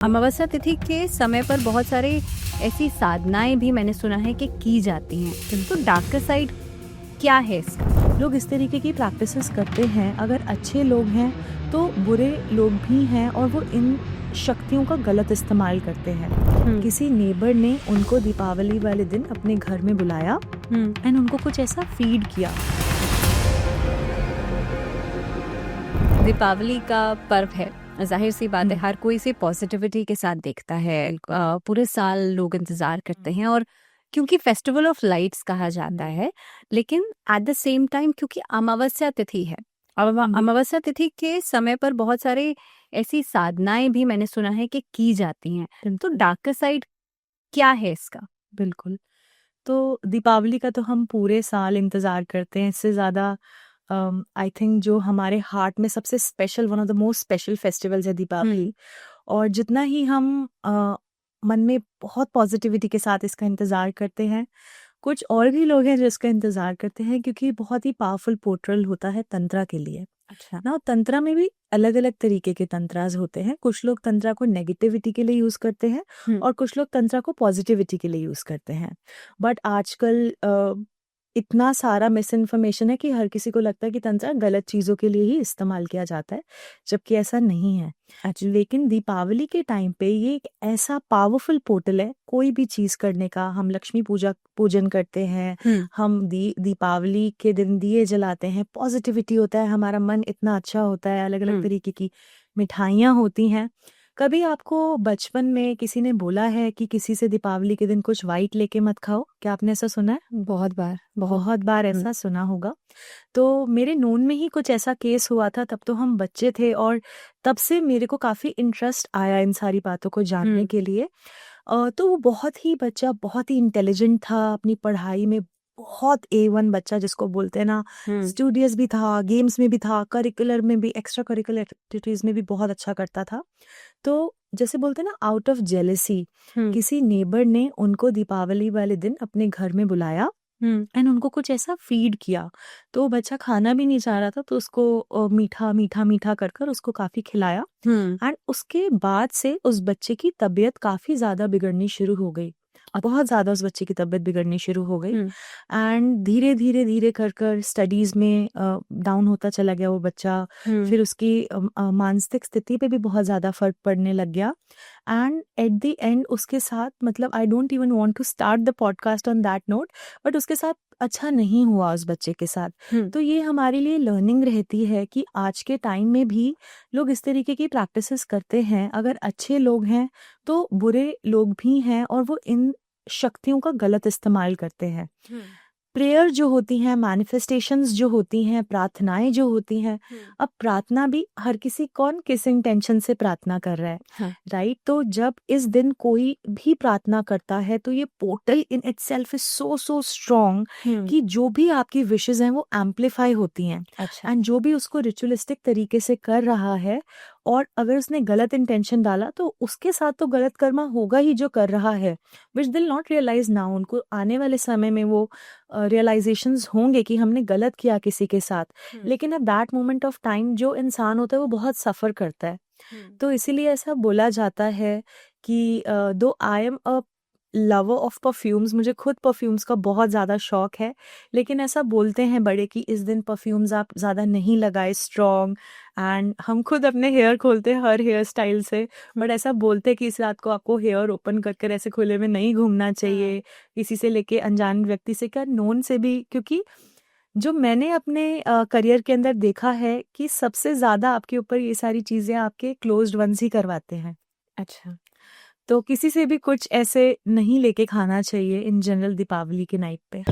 अमावस्या तिथि के समय पर बहुत सारे ऐसी साधनाएं भी मैंने सुना है कि की जाती हैं। तो डार्कर साइड क्या है इसका? लोग इस तरीके की प्रैक्टिसेस करते हैं। अगर अच्छे लोग हैं तो बुरे लोग भी हैं और वो इन शक्तियों का गलत इस्तेमाल करते हैं। किसी नेबर ने उनको दीपावली वाले दिन अपने घर में बुलाया एंड उनको कुछ ऐसा फीड किया। दीपावली का पर्व है, जाहिर सी बात है हर कोई इसे पॉजिटिविटी के साथ देखता है। पूरे साल लोग इंतजार करते हैं और क्योंकि फेस्टिवल ऑफ लाइट्स कहा जाता है, लेकिन एट द सेम टाइम क्योंकि अमावस्या तिथि है, अमावस्या तिथि के समय पर बहुत सारे ऐसी साधनाएं भी मैंने सुना है कि की जाती हैं। तो डार्कर साइड क्या है इसका? बिल्कुल। तो दीपावली का तो हम पूरे साल इंतज़ार करते हैं। इससे ज़्यादा आई थिंक जो हमारे हार्ट में सबसे special, one of the most special festivals है दीपावली। और जितना ही हम मन में बहुत पॉजिटिविटी के साथ इसका इंतज़ार करते हैं, कुछ और भी लोग हैं जो इसका इंतज़ार करते हैं क्योंकि बहुत ही पावरफुल पोर्टल होता है तंत्रा के लिए। अच्छा। ना तंत्रा में भी अलग-अलग तरीके के तंत्रास होते हैं। कुछ लोग तंत्रा को नेगेटिविटी के लिए यूज़ करते हैं और कुछ लोग तंत्रा को पॉजिटिविटी के लिए यूज़ करते हैं। बट आजकल इतना सारा मिस इन्फॉर्मेशन है कि हर किसी को लगता है कि तंत्रा गलत चीज़ों के लिए ही इस्तेमाल किया जाता है, जबकि ऐसा नहीं है। लेकिन दीपावली के टाइम पे ये एक ऐसा पावरफुल पोर्टल है, कोई भी चीज़ करने का। हम लक्ष्मी पूजन करते हैं, हम दीपावली के दिन दिए जलाते हैं, पॉजिटिविटी होता है, हमारा मन इतना अच्छा होता है, अलग-अलग तरीके की मिठाइयाँ होती हैं। कभी आपको बचपन में किसी ने बोला है कि किसी से दीपावली के दिन कुछ व्हाइट लेके मत खाओ? क्या आपने ऐसा सुना है? बहुत बार, बहुत बार ऐसा सुना होगा। तो मेरे नोन में ही कुछ ऐसा केस हुआ था, तब तो हम बच्चे थे और तब से मेरे को काफ़ी इंटरेस्ट आया इन सारी बातों को जानने के लिए। तो वो बहुत ही बच्चा बहुत ही इंटेलिजेंट था, अपनी पढ़ाई में बहुत A1 बच्चा जिसको बोलते हैं ना, स्टूडियस भी था, गेम्स में भी था, करिकुलर में भी, एक्स्ट्रा करिकुलर एक्टिविटीज़ में भी बहुत अच्छा करता था। तो जैसे बोलते हैं ना, आउट ऑफ जेलसी किसी नेबर ने उनको दीपावली वाले दिन अपने घर में बुलाया एंड उनको कुछ ऐसा फीड किया। तो वो बच्चा खाना भी नहीं चाह रहा था, तो उसको मीठा मीठा मीठा कर कर उसको काफ़ी खिलाया एंड उसके बाद से उस बच्चे की तबीयत काफ़ी ज़्यादा बिगड़नी शुरू हो गई। बहुत ज़्यादा उस बच्चे की तबीयत बिगड़नी शुरू हो गई एंड धीरे धीरे धीरे कर कर स्टडीज़ में डाउन होता चला गया वो बच्चा। फिर उसकी मानसिक स्थिति पे भी बहुत ज़्यादा फ़र्क पड़ने लग गया एंड एट द एंड उसके साथ, मतलब I don't even want to start the podcast on that note, but उसके साथ अच्छा नहीं हुआ उस बच्चे के साथ। तो ये हमारे लिए लर्निंग रहती है कि आज के टाइम में भी लोग इस तरीके की प्रैक्टिसेस करते हैं। अगर अच्छे लोग हैं तो बुरे लोग भी हैं और वो इन शक्तियों का गलत इस्तेमाल करते हैं। प्रेयर जो होती हैं, मैनिफेस्टेशंस जो होती हैं, प्रार्थनाएं जो होती हैं, अब प्रार्थना भी हर किसी कौन किस इंटेंशन से प्रार्थना कर रहा है, राइट? तो जब इस दिन कोई भी प्रार्थना करता है तो ये portal in itself is so strong कि जो भी आपकी विशेस हैं वो एम्पलीफाई होती हैं। अच्छा। एंड जो भी उसको रिचुअलिस्टिक तरीके से कर रहा है और अगर उसने गलत इंटेंशन डाला तो उसके साथ तो गलत कर्मा होगा ही जो कर रहा है, विच दिल नॉट रियलाइज नाउ। उनको आने वाले समय में वो रियलाइजेशंस होंगे कि हमने गलत किया किसी के साथ, लेकिन at that moment of time जो इंसान होता है वो बहुत सफ़र करता है। तो इसीलिए ऐसा बोला जाता है कि दो I am a lover of perfumes, मुझे खुद परफ्यूम्स का बहुत ज़्यादा शौक है, लेकिन ऐसा बोलते हैं बड़े कि इस दिन परफ्यूम्स आप ज़्यादा नहीं लगाए स्ट्रॉन्ग। एंड हम खुद अपने हेयर खोलते हैं हर हेयर स्टाइल से, बट ऐसा बोलते हैं कि इस रात को आपको हेयर ओपन कर कर ऐसे खुले में नहीं घूमना चाहिए, किसी से लेके अनजान व्यक्ति से, क्या नोन से भी। क्योंकि जो मैंने अपने करियर के अंदर देखा है कि सबसे ज़्यादा आपके ऊपर ये सारी चीज़ें आपके क्लोज्ड वंस ही करवाते हैं। अच्छा। तो किसी से भी कुछ ऐसे नहीं लेके खाना चाहिए इन जनरल दीपावली के नाइट पे।